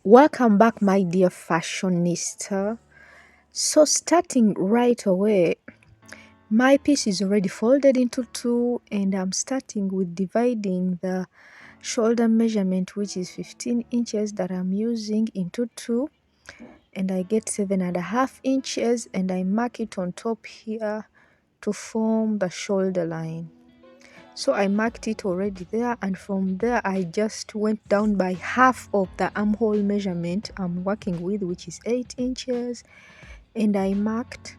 Welcome back, my dear fashionista. So starting right away, my piece is already folded into two, and I'm starting with dividing the shoulder measurement, which is 15 inches, that I'm using, into two, and I get 7.5 inches, and I mark it on top here to form the shoulder line. So I marked it already there, and from there I just went down by half of the armhole measurement I'm working with, which is 8 inches, and I marked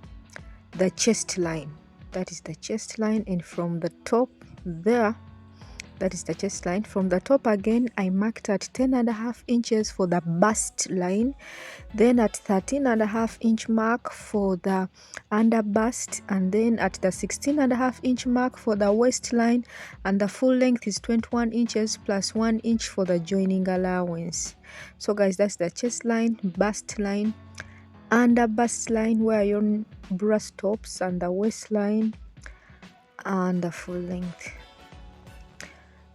the chest line. That is the chest line, and from the top there, that is the chest line. From the top again, I marked at 10.5 inches for the bust line, then at 13.5 inch mark for the under bust, and then at the 16.5 inch mark for the waistline, and the full length is 21 inches plus 1 inch for the joining allowance. So guys, that's the chest line, bust line, under bust line where your bra stops, and the waistline, and the full length.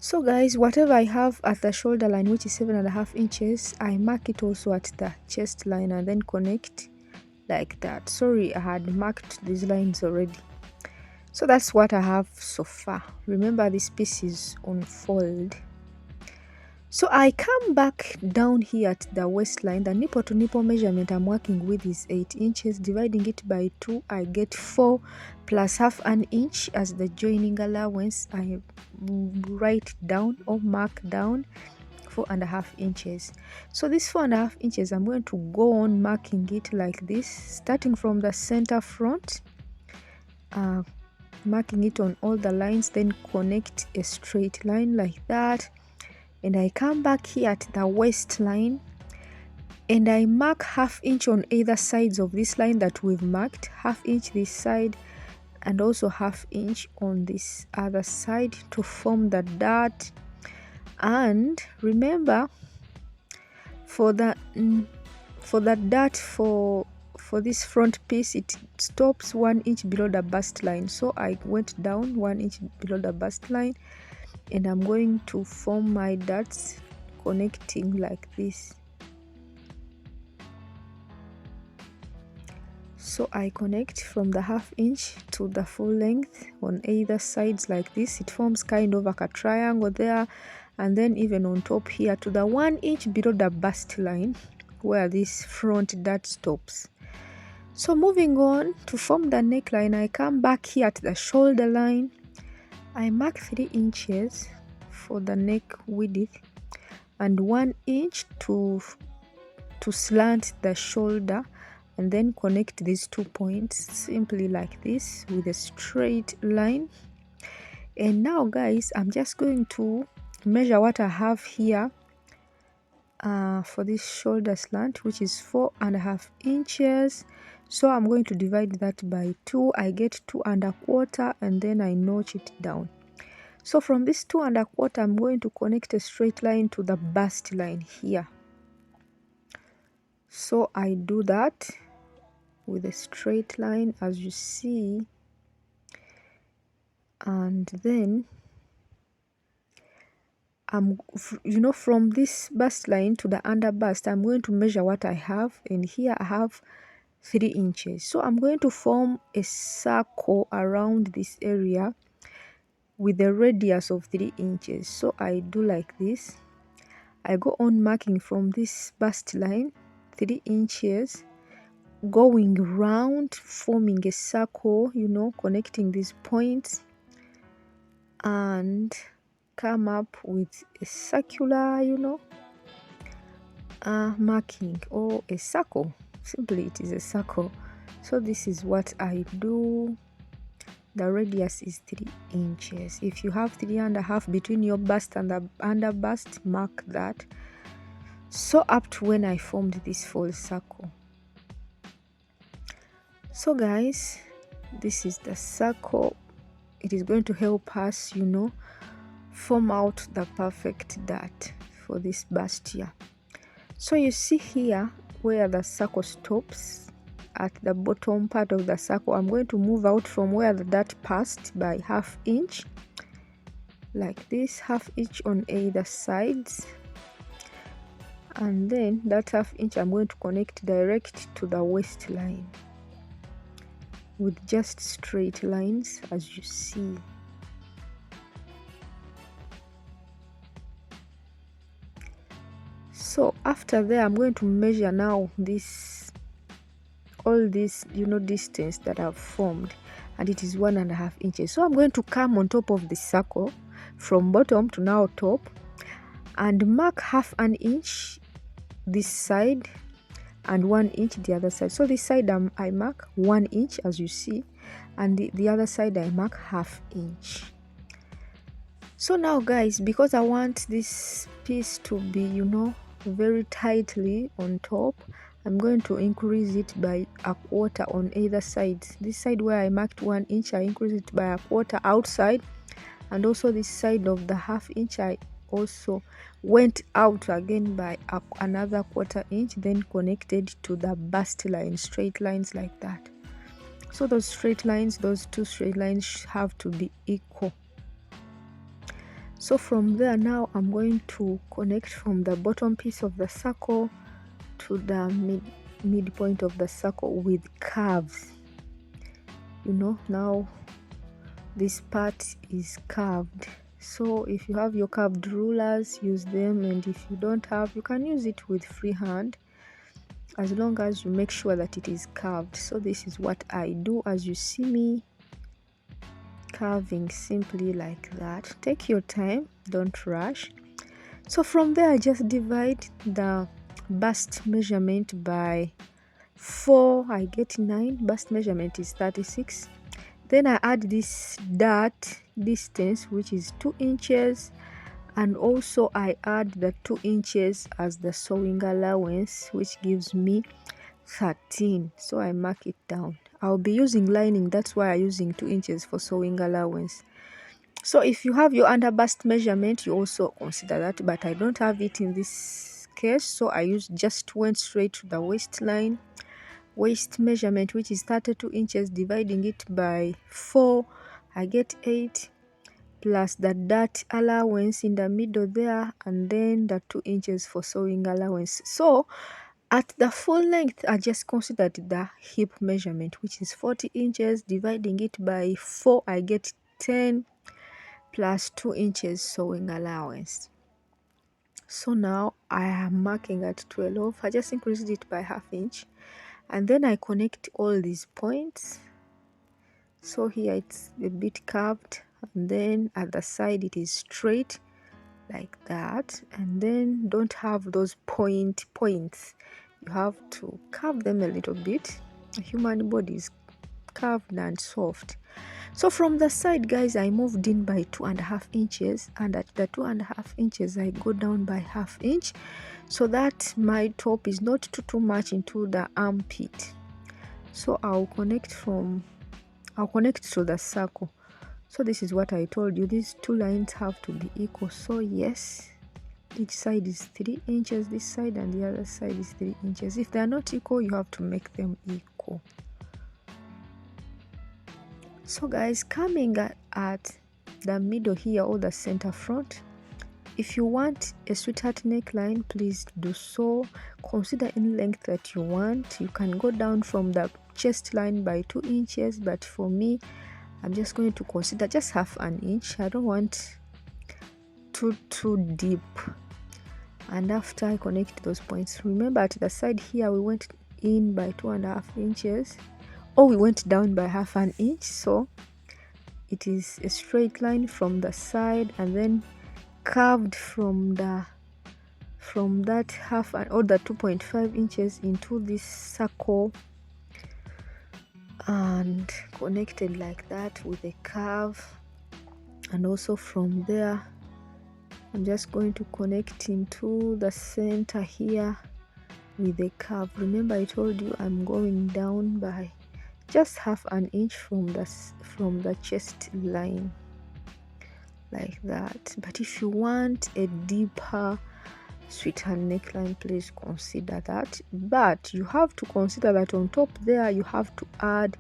So guys, whatever I have at the shoulder line, which is 7.5 inches, I mark it also at the chest line and then connect like that. Sorry, I had marked these lines already. So that's what I have so far. Remember, this piece is on fold. So I come back down here at the waistline. The nipple to nipple measurement I'm working with is 8 inches. Dividing it by 2, I get 4 plus half an inch as the joining allowance. I write down or mark down 4.5 inches. So this 4.5 inches, I'm going to go on marking it like this, starting from the center front, marking it on all the lines, then connect a straight line like that. And I come back here at the waistline, and I mark half inch on either sides of this line that we've marked, half inch this side and also half inch on this other side to form the dart. And remember, for the dart for this front piece, it stops 1 inch below the bust line. So I went down 1 inch below the bust line, and I'm going to form my darts connecting like this. So I connect from the half inch to the full length on either sides like this. It forms kind of like a triangle there, and then even on top here to the 1 inch below the bust line where this front dart stops. So moving on to form the neckline, I come back here at the shoulder line. I mark 3 inches for the neck width and 1 inch to slant the shoulder, and then connect these 2 points simply like this with a straight line. And now guys, I'm just going to measure what I have here for this shoulder slant, which is 4.5 inches. So I'm going to divide that by 2. I get 2.25, and then I notch it down. So from this 2.25, I'm going to connect a straight line to the bust line here. So I do that with a straight line, as you see, and then from this bust line to the under bust, I'm going to measure what I have, and here I have 3 inches. So I'm going to form a circle around this area with a radius of 3 inches. So I do like this. I go on marking from this bust line 3 inches, going round, forming a circle, connecting these points, and come up with a circular, marking, or a circle. Simply, it is a circle. So this is what I do. The radius is 3 inches. If you have 3.5 between your bust and the under bust, mark that. So up to when I formed this full circle. So guys, this is the circle. It is going to help us, form out the perfect dart for this bustier. So you see here where the circle stops, at the bottom part of the circle, I'm going to move out from where the dart passed by half inch, like this, half inch on either sides. and then that ½ inch I'm going to connect direct to the waistline with just straight lines, as you see. So after there, I'm going to measure now all this distance that I've formed, and it is 1½ inches. So I'm going to come on top of the circle from bottom to now top and mark ½ inch this side and 1 inch the other side. So this side I mark 1 inch, as you see, and the other side I mark ½ inch. So now guys, because I want this piece to be very tightly on top, I'm going to increase it by ¼ on either side. This side where I marked 1 inch, I increase it by ¼ outside, and also this side of the ½ inch I also went out again by another ¼ inch, then connected to the bust line, straight lines like that. So those straight lines, those two straight lines have to be equal. So from there now I'm going to connect from the bottom piece of the circle to the midpoint of the circle with curves. Now this part is curved. So if you have your curved rulers, use them, and if you don't have, you can use it with freehand, as long as you make sure that it is curved. So this is what I do, as you see me curving simply like that. Take your time, don't rush. So from there I just divide the bust measurement by 4. I get 9. Bust measurement is 36. Then I add this dart distance, which is 2 inches, and also I add the 2 inches as the sewing allowance, which gives me 13. So I mark it down. I'll be using lining, that's why I'm using 2 inches for sewing allowance. So if you have your under bust measurement, you also consider that, but I don't have it in this case, so I just went straight to the waistline. Waist measurement, which is 32 inches, dividing it by 4, I get 8, plus the dart allowance in the middle there, and then the 2 inches for sewing allowance. So at the full length, I just considered the hip measurement, which is 40 inches, dividing it by 4, I get 10, plus 2 inches sewing allowance. So now I am marking at 12. I just increased it by ½ inch, and then I connect all these points. So here it's a bit curved, and then at the side it is straight like that, and then don't have those points. You have to curve them a little bit. The human body is curved and soft. So from the side, guys, I moved in by 2½ inches, and at the 2½ inches I go down by ½ inch, so that my top is not too much into the armpit. So I'll connect to the circle. So this is what I told you, these two lines have to be equal. So yes, each side is 3 inches, this side, and the other side is 3 inches. If they are not equal, you have to make them equal. So guys, coming at the middle here, or the center front, if you want a sweetheart neckline, please do so. Consider any length that you want. You can go down from the chest line by 2 inches, but for me, I'm just going to consider just ½ inch. I don't want too deep. And after I connect those points, remember at the side here we went in by 2½ inches, or we went down by ½ inch. So it is a straight line from the side, and then curved from that half or the 2.5 inches into this circle, and connected like that with a curve. And also from there I'm just going to connect into the center here with a curve. Remember I told you I'm going down by just ½ inch from the chest line like that. But if you want a deeper sweetheart neckline, please consider that. But you have to consider that on top there you have to add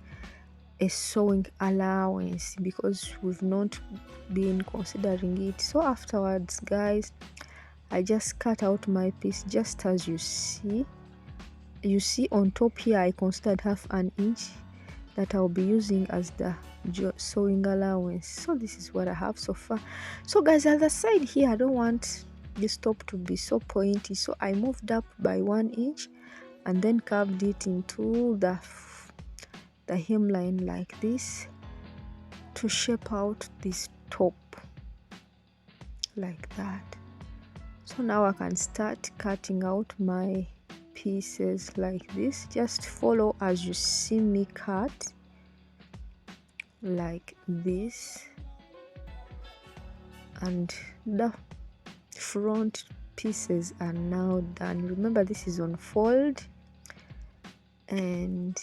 a sewing allowance, because we've not been considering it. So afterwards, guys, I just cut out my piece just as you see. You see on top here I considered half an inch that I'll be using as the sewing allowance. So this is what I have so far. So guys, at the side here I don't want this top to be so pointy, so I moved up by 1 inch and then curved it into the hemline like this to shape out this top like that. So now I can start cutting out my pieces like this. Just follow as you see me cut like this, and the front pieces are now done. Remember, this is on fold, and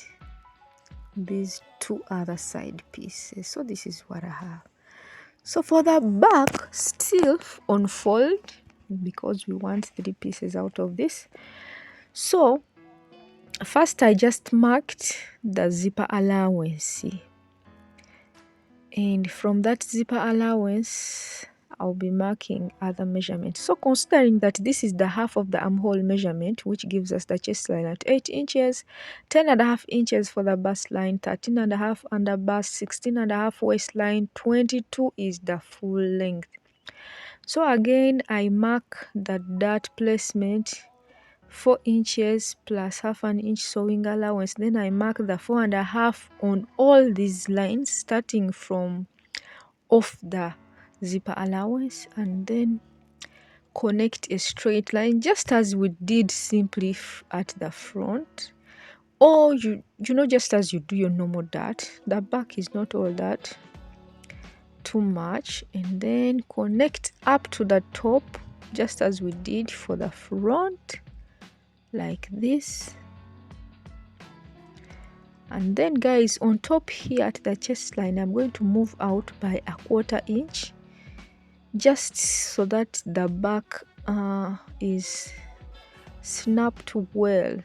these two other side pieces. So this is what I have. So for the back, still on fold, because we want 3 pieces out of this. So first I just marked the zipper allowance, and from that zipper allowance I'll be marking other measurements. So considering that this is the half of the armhole measurement, which gives us the chest line at 8 inches, 10.5 inches for the bust line, 13.5 under bust, 16.5 waistline, 22 is the full length. So again I mark the dart placement 4 inches plus half an inch sewing allowance. Then I mark the 4.5 on all these lines, starting from off the zipper allowance, and then connect a straight line just as we did simply at the front, or you know, just as you do your normal dart. The back is not all that too much, and then connect up to the top just as we did for the front like this. And then guys, on top here at the chest line I'm going to move out by 1/4 inch, just so that the back is snapped well,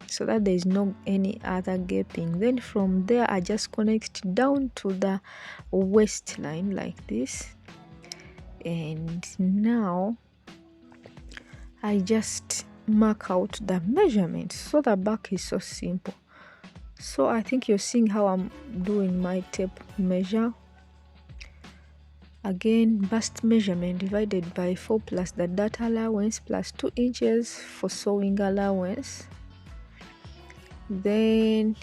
so that there is no any other gaping. Then from there I just connect down to the waistline like this, and now I just mark out the measurement. So the back is so simple. So I think you're seeing how I'm doing my tape measure. Again, bust measurement divided by 4 plus the dart allowance plus 2 inches for sewing allowance. Then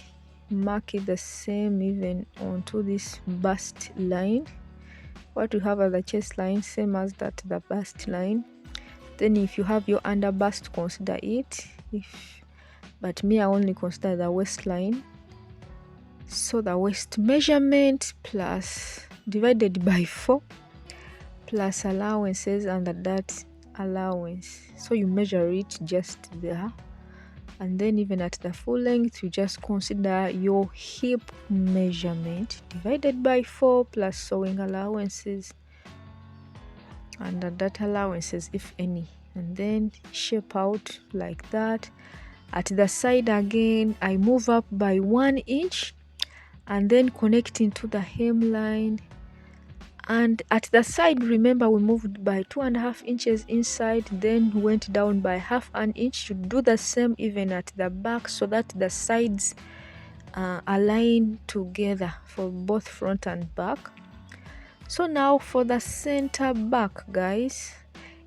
mark it the same even onto this bust line. What we have as the chest line, same as that the bust line. Then if you have your under bust, consider it. But me, I only consider the waistline. So the waist measurement plus divided by 4 plus allowances under that allowance. So you measure it just there, and then even at the full length you just consider your hip measurement divided by 4 plus sewing allowances under that allowances if any, and then shape out like that. At the side again I move up by 1 inch and then connecting to the hemline, and at the side remember we moved by 2.5 inches inside, then went down by half an inch. To do the same even at the back so that the sides align together for both front and back. So now for the center back guys,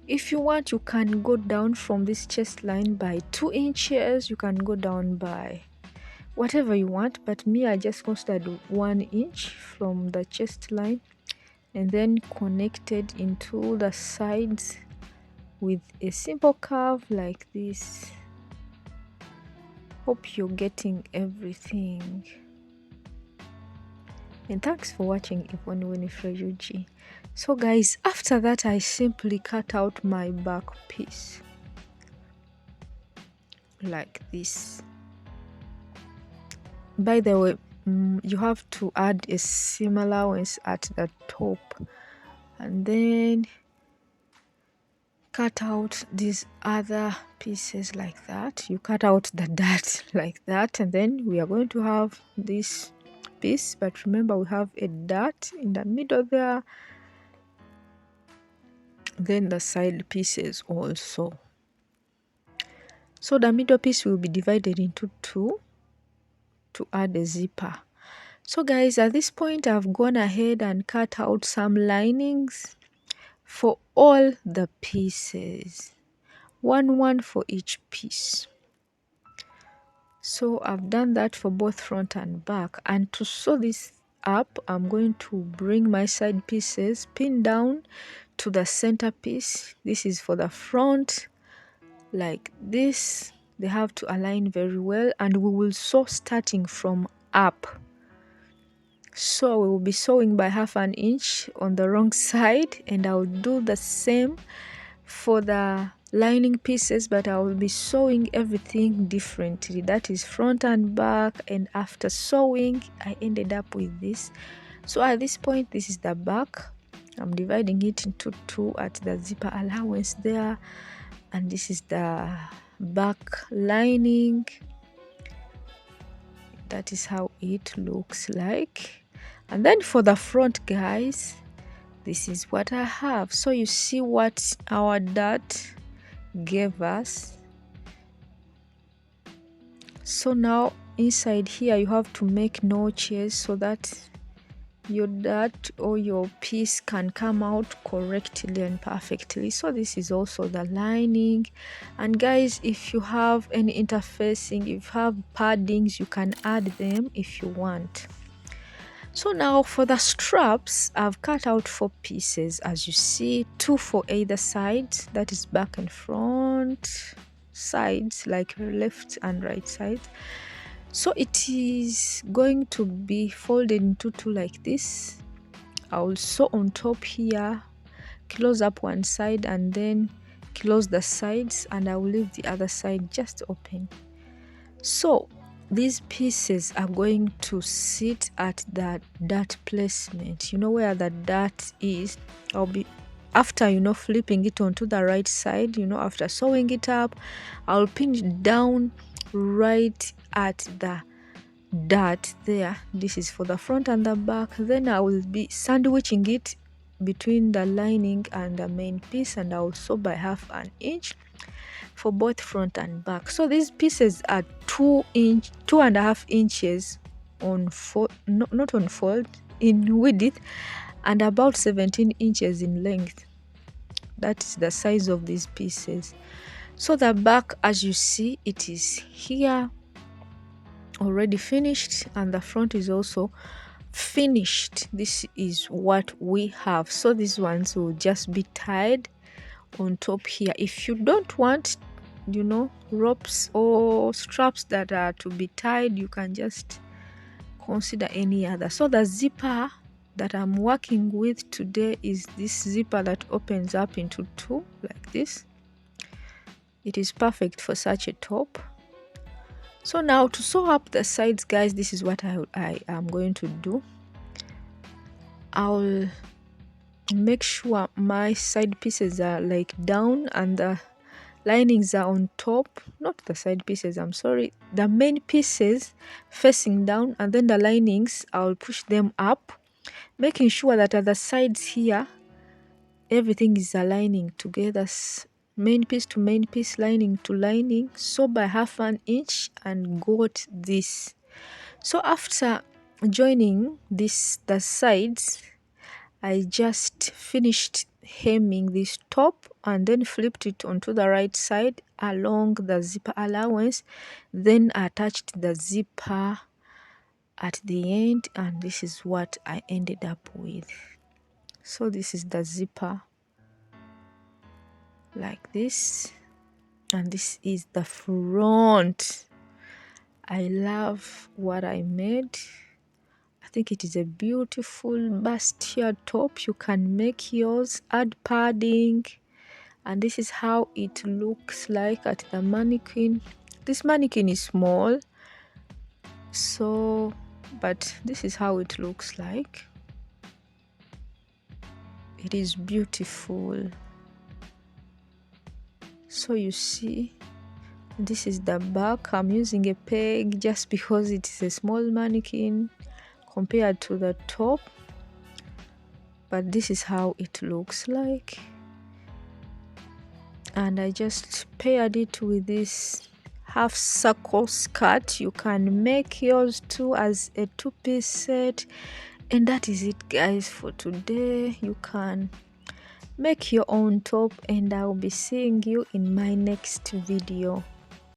if you want you can go down from this chest line by 2 inches, you can go down by whatever you want, but me I just considered 1 inch from the chest line, and then connected into the sides with a simple curve like this. Hope you're getting everything, and thanks for watching. Yvonne Winifred. So guys, after that I simply cut out my back piece like this. By the way, you have to add a seam allowance at the top, and then cut out these other pieces like that. You cut out the dart like that, and then we are going to have this piece, but remember we have a dart in the middle there then the side pieces also. So the middle piece will be divided into two to add a zipper. So guys, at this point I've gone ahead and cut out some linings for all the pieces, one for each piece. So I've done that for both front and back, and to sew this up I'm going to bring my side pieces pin down to the center piece. This is for the front, like this. They have to align very well, and we will sew starting from up. So we will be sewing by 1/2 inch on the wrong side, and I'll do the same for the lining pieces, but I will be sewing everything differently, that is front and back. And after sewing I ended up with this. So at this point, this is the back. I'm dividing it into two at the zipper allowance there, and this is the back lining. That is how it looks like. And then for the front, guys, this is what I have. So you see what our dart gave us. So now inside here you have to make notches so that your dart or your piece can come out correctly and perfectly. So this is also the lining. And guys, if you have any interfacing, if you have paddings, you can add them if you want. So now for the straps, I've cut out 4 pieces, as you see, 2 for either side, that is back and front sides, like left and right side. So it is going to be folded into 2 like this. I'll sew on top here, close up one side and then close the sides, and I will leave the other side just open. So these pieces are going to sit at the dart placement, you know where the dart is. I'll be, after flipping it onto the right side, after sewing it up, I'll pin it down right at the dart there. This is for the front and the back. Then I will be sandwiching it between the lining and the main piece, and I will sew by 1/2 inch for both front and back. So these pieces are 2.5 inches on fold, not on fold, in width, and about 17 inches in length. That is the size of these pieces. So the back, as you see, it is here already finished, and the front is also finished. This is what we have. So these ones will just be tied on top here. If you don't want ropes or straps that are to be tied, you can just consider any other. So the zipper that I'm working with today is this zipper that opens up into 2 like this. It is perfect for such a top. So now to sew up the sides, guys, this is what I am going to do. I'll make sure my side pieces are like down and the linings are on top. Not the side pieces, I'm sorry, the main pieces facing down, and then the linings I'll push them up, making sure that at the sides here everything is aligning together, main piece to main piece, lining to lining. So by 1/2 inch and got this. So after joining the sides, I just finished hemming this top and then flipped it onto the right side along the zipper allowance, then attached the zipper at the end, and this is what I ended up with. So this is the zipper like this, and this is the front. I love what I made. I think it is a beautiful bustier top. You can make yours, add padding, and this is how it looks like at the mannequin. This mannequin is small, so but this is how it looks like. It is beautiful. So you see, this is the back. I'm using a peg just because it is a small mannequin compared to the top, but this is how it looks like. and I just paired it with this half circle skirt. You can make yours too as a two-piece set. And that is it, guys, for today. You can make your own top, and I'll be seeing you in my next video.